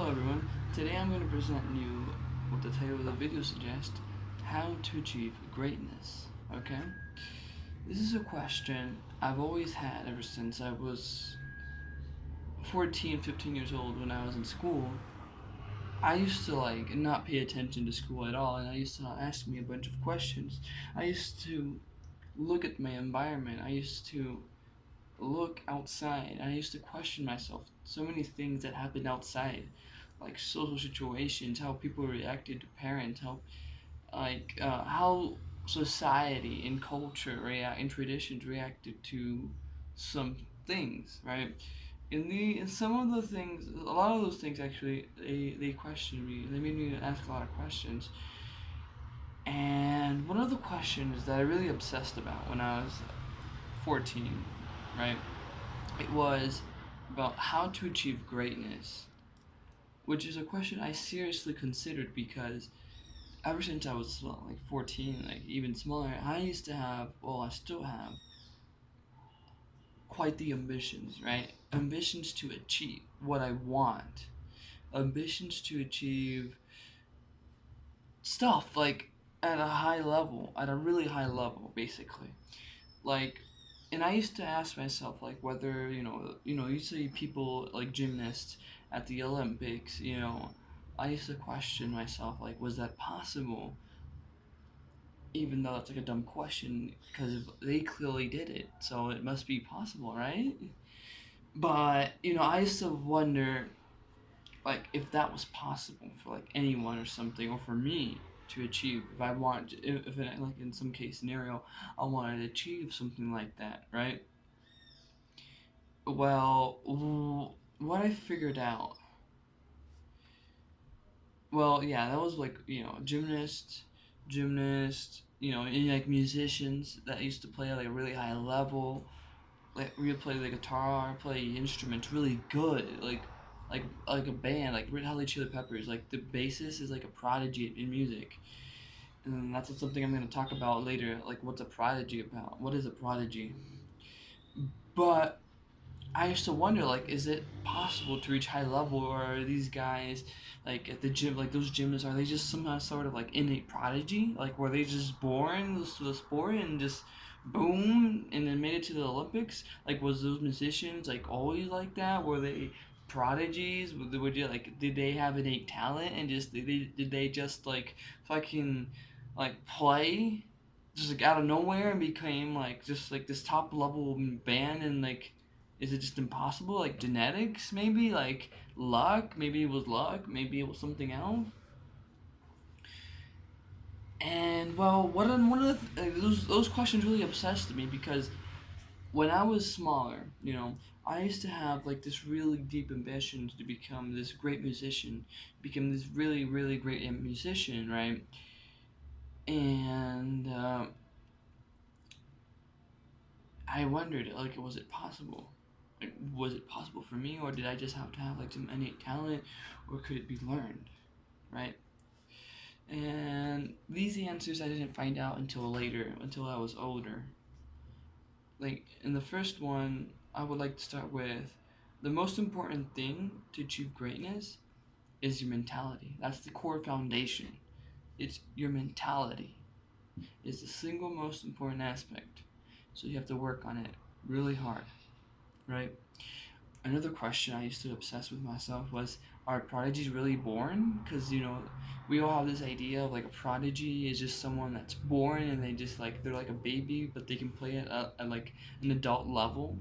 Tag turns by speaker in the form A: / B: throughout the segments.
A: Hello everyone, today I'm going to present you what the title of the video suggests, How to Achieve Greatness, okay? This is a question I've always had ever since I was 14, 15 years old when I was in school. I used to not pay attention to school at all, and I used to ask me a bunch of questions. I used to look at my environment. I used to look outside. I used to question myself. So many things that happened outside, like social situations, how people reacted to parents, how society and culture and traditions reacted to some things, right? In some of the things, a lot of those things actually, they questioned me. They made me ask a lot of questions. And one of the questions that I really obsessed about when I was 14, right? It was about how to achieve greatness, which is a question I seriously considered because ever since I was like 14, like even smaller, I used to have, well, I still have quite the ambitions, right? Ambitions to achieve what I want, ambitions to achieve stuff like at a high level, at a really high level, basically. Like, and I used to ask myself like whether you see people like gymnasts at the Olympics. I used to question myself like, was that possible? Even though that's like a dumb question, because they clearly did it, so it must be possible, right? But I used to wonder like if that was possible for like anyone or something, or for me to achieve if I want, if like in some case scenario I wanted to achieve something like that, right? Well, what I figured out. Well, yeah, that was like gymnast. And like musicians that used to play at like a really high level, like we play the guitar, play instruments really good, like a band, like Red Hot Chili Peppers. Like the bassist is like a prodigy in music, and that's something I'm gonna talk about later. Like, what's a prodigy about? What is a prodigy? But I used to wonder, like, is it possible to reach high level, or are these guys, like, at the gym, like, those gymnasts, are they just somehow sort of, like, innate prodigy? Like, were they just born to the sport and just boom, and then made it to the Olympics? Like, was those musicians, like, always like that? Were they prodigies? Did they have innate talent and just, did they just, like, fucking, like, play? Just, like, out of nowhere and became, like, just, like, this top level band and, like, is it just impossible? Like genetics, maybe? Like luck? Maybe it was luck. Maybe it was something else. And well, one of those questions really obsessed me because when I was smaller, I used to have like this really deep ambition to become this great musician, become this really really great musician, right? And I wondered, like, was it possible? Like, was it possible for me, or did I just have to have like some innate talent, or could it be learned, right? And these answers I didn't find out until later, until I was older. Like in the first one, I would like to start with the most important thing to achieve greatness is your mentality. That's the core foundation. It's your mentality. It's the single most important aspect. So you have to work on it really hard, right? Another question I used to obsess with myself was, are prodigies really born? Because we all have this idea of like a prodigy is just someone that's born and they just like they're like a baby, but they can play it at like an adult level.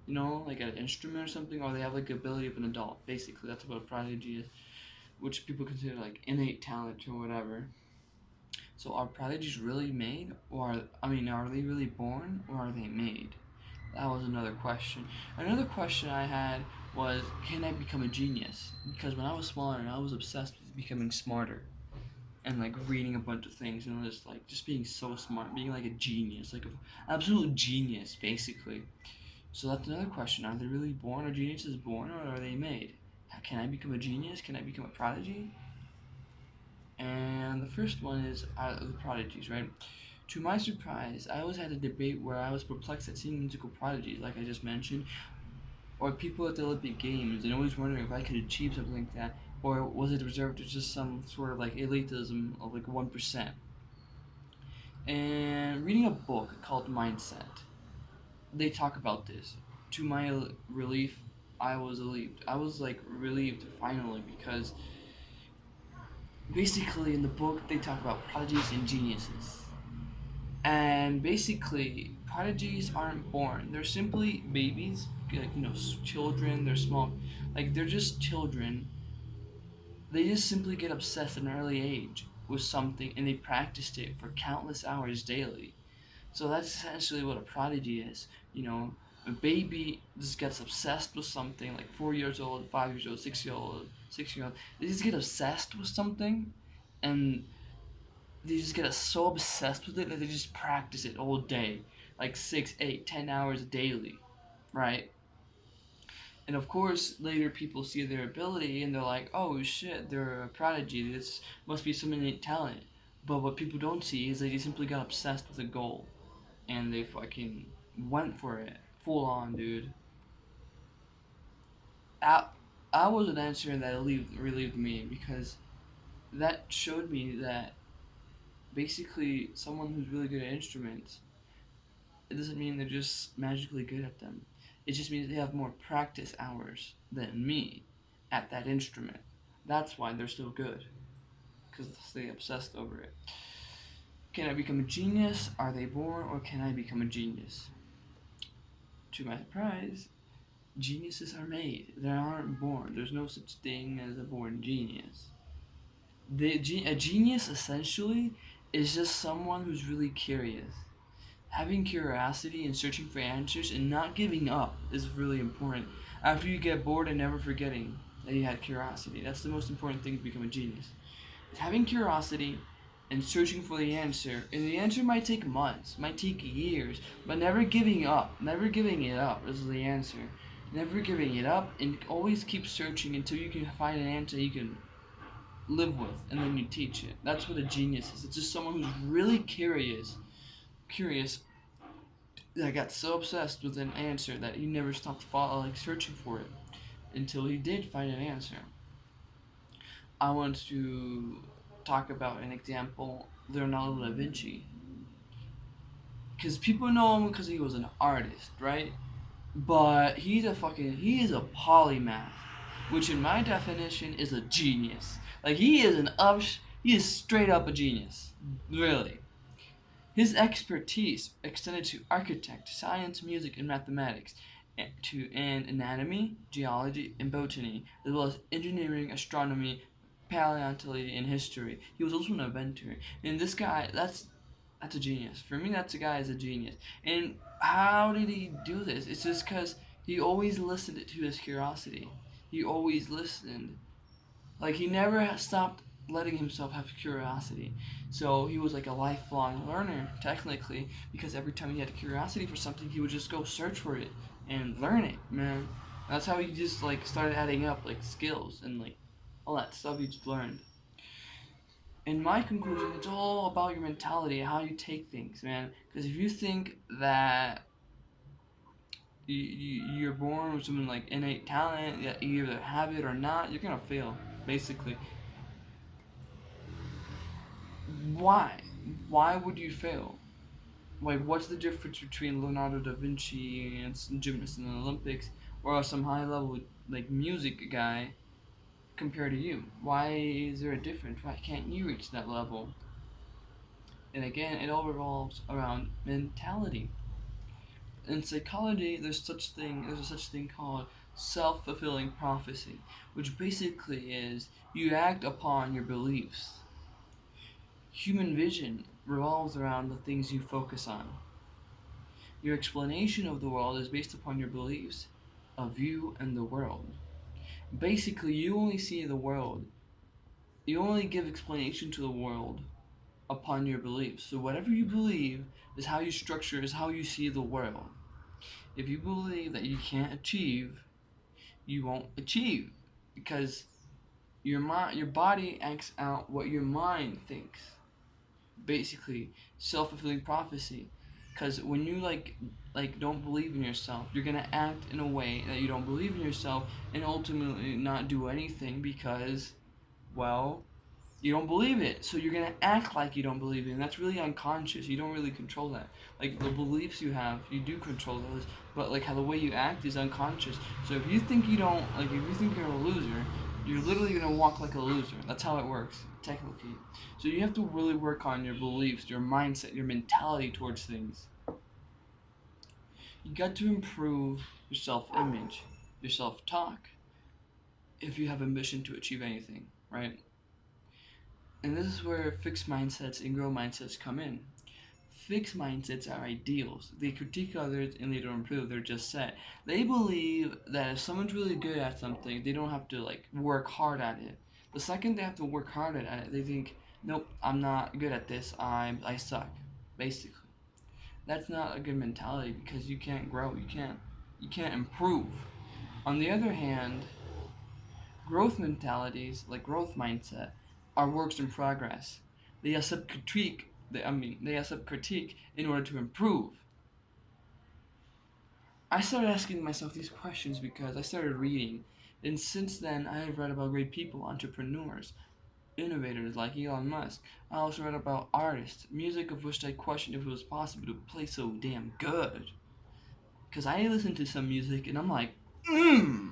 A: Like an instrument or something, or they have like the ability of an adult. Basically, that's what a prodigy is, which people consider like innate talent or whatever. So are prodigies really made, or are they really born, or are they made? That was another question. Another question I had was, can I become a genius? Because when I was smaller, I was obsessed with becoming smarter and like reading a bunch of things and just being so smart, being like a genius, like an absolute genius, basically. So that's another question: are they really born? Are geniuses born, or are they made? Can I become a genius? Can I become a prodigy? And the first one is the prodigies, right? To my surprise, I always had a debate where I was perplexed at seeing musical prodigies, like I just mentioned, or people at the Olympic Games and always wondering if I could achieve something like that, or was it reserved to just some sort of like elitism of like 1%? And reading a book called Mindset, they talk about this. To my relief, I was relieved. I was like relieved finally because basically in the book they talk about prodigies and geniuses. And basically, prodigies aren't born. They're simply babies, like, children. They're small, like they're just children. They just simply get obsessed at an early age with something, and they practiced it for countless hours daily. So that's essentially what a prodigy is. A baby just gets obsessed with something, like 4 years old, 5 years old, 6 year old, 6 year old. They just get obsessed with something, and they just get so obsessed with it that they just practice it all day, like 6, 8, 10 hours daily, right? And of course, later people see their ability and they're like, "Oh shit, they're a prodigy. This must be some innate talent." But what people don't see is that they simply got obsessed with a goal and they fucking went for it, full on, dude. I, I was an answer that relieved me because that showed me that basically someone who's really good at instruments, it doesn't mean they're just magically good at them. It just means they have more practice hours than me at that instrument. That's why they're so good, because they obsessed over it. Can I become a genius? Are they born, or can I become a genius? To my surprise, geniuses are made. They aren't born. There's no such thing as a born genius. A genius essentially is just someone who's really curious. Having curiosity and searching for answers and not giving up is really important. After you get bored and never forgetting that you had curiosity. That's the most important thing to become a genius. It's having curiosity and searching for the answer. And the answer might take months, might take years, but never giving up. Never giving it up is the answer. Never giving it up and always keep searching until you can find an answer you can live with and then you teach it. That's what a genius is. It's just someone who's really curious that got so obsessed with an answer that he never stopped searching for it until he did find an answer. I want to talk about an example, Leonardo da Vinci, because people know him because he was an artist, right? But he is a polymath, which in my definition is a genius. Like he is straight up a genius, really. His expertise extended to architect, science, music, and mathematics, and anatomy, geology, and botany, as well as engineering, astronomy, paleontology, and history. He was also an inventor. And this guy, that's a genius. For me, that's a guy is a genius. And how did he do this? It's just because he always listened to his curiosity. He always listened. Like he never stopped letting himself have curiosity. So he was like a lifelong learner, technically, because every time he had a curiosity for something, he would just go search for it and learn it, man. That's how he just like started adding up like skills and like all that stuff he just learned. In my conclusion, it's all about your mentality, how you take things, man. Because if you think that you're born with something like innate talent, that you either have it or not, you're gonna fail, basically. Why? Why would you fail? Like, what's the difference between Leonardo da Vinci and some gymnast in the Olympics, or some high level like music guy compared to you? Why is there a difference? Why can't you reach that level? And again, it all revolves around mentality. In psychology, there's a such thing called self-fulfilling prophecy, which basically is you act upon your beliefs. Human vision revolves around the things you focus on. Your explanation of the world is based upon your beliefs of you and the world. Basically, you only see the world, you only give explanation to the world upon your beliefs. So whatever you believe is how you structure, is how you see the world. If you believe that you can't achieve, you won't achieve because your body acts out what your mind thinks. Basically, self-fulfilling prophecy. Because when you don't believe in yourself, you're gonna act in a way that you don't believe in yourself, and ultimately not do anything because, well, you don't believe it. So you're gonna act like you don't believe it, and that's really unconscious. You don't really control that. Like the beliefs you have, you do control those, but like how the way you act is unconscious. So if you think you don't, like if you think you're a loser, you're literally gonna walk like a loser. That's how it works, technically. So you have to really work on your beliefs, your mindset, your mentality towards things. You got to improve your self-image, your self-talk, if you have a mission to achieve anything, right? And this is where fixed mindsets and growth mindsets come in. Fixed mindsets are ideals. They critique others and they don't improve, they're just set. They believe that if someone's really good at something, they don't have to work hard at it. The second they have to work hard at it, they think, nope, I'm not good at this, I suck, basically. That's not a good mentality because you can't grow, you can't improve. On the other hand, growth mentalities, like growth mindset, are works in progress. They accept critique. They accept critique in order to improve. I started asking myself these questions because I started reading, and since then I have read about great people, entrepreneurs, innovators like Elon Musk. I also read about artists, music of which I questioned if it was possible to play so damn good. Because I listen to some music and I'm mmm,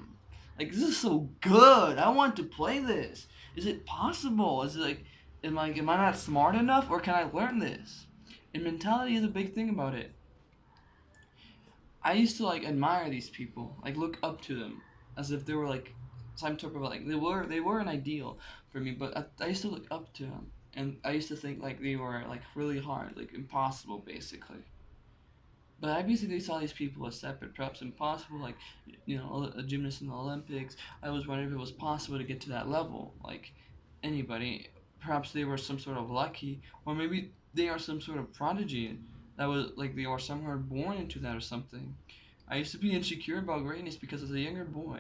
A: this is so good. I want to play this. Is it possible? Is it am I not smart enough, or can I learn this? And mentality is a big thing about it. I used to admire these people, look up to them, as if they were some type of they were an ideal for me. But I used to look up to them, and I used to think they were really hard, impossible, basically. But I basically saw these people as separate, perhaps impossible, a gymnast in the Olympics. I was wondering if it was possible to get to that level, like anybody. Perhaps they were some sort of lucky, or maybe they are some sort of prodigy that was they were somehow born into that or something. I used to be insecure about greatness because as a younger boy,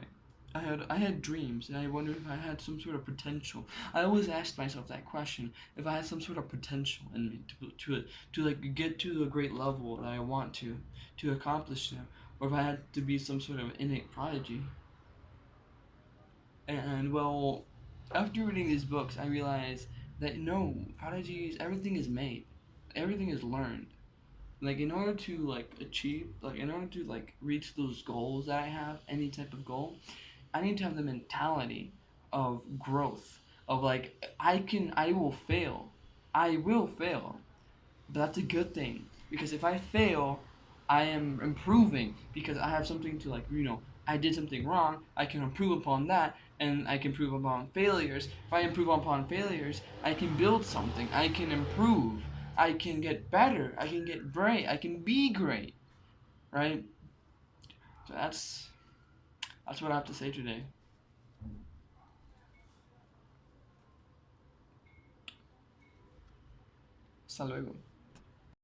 A: I had dreams, and I wondered if I had some sort of potential. I always asked myself that question: if I had some sort of potential in me to get to a great level that I want to accomplish them, or if I had to be some sort of innate prodigy. And well, after reading these books, I realized that no, prodigies, everything is made, everything is learned. In order to achieve, in order to reach those goals that I have, any type of goal, I need to have the mentality of growth, of I will fail. I will fail. But that's a good thing, because if I fail, I am improving because I have something to I did something wrong, I can improve upon that, and I can improve upon failures. If I improve upon failures, I can build something, I can improve, I can get better, I can get great, I can be great, right? So that's what I have to say today. Hasta luego.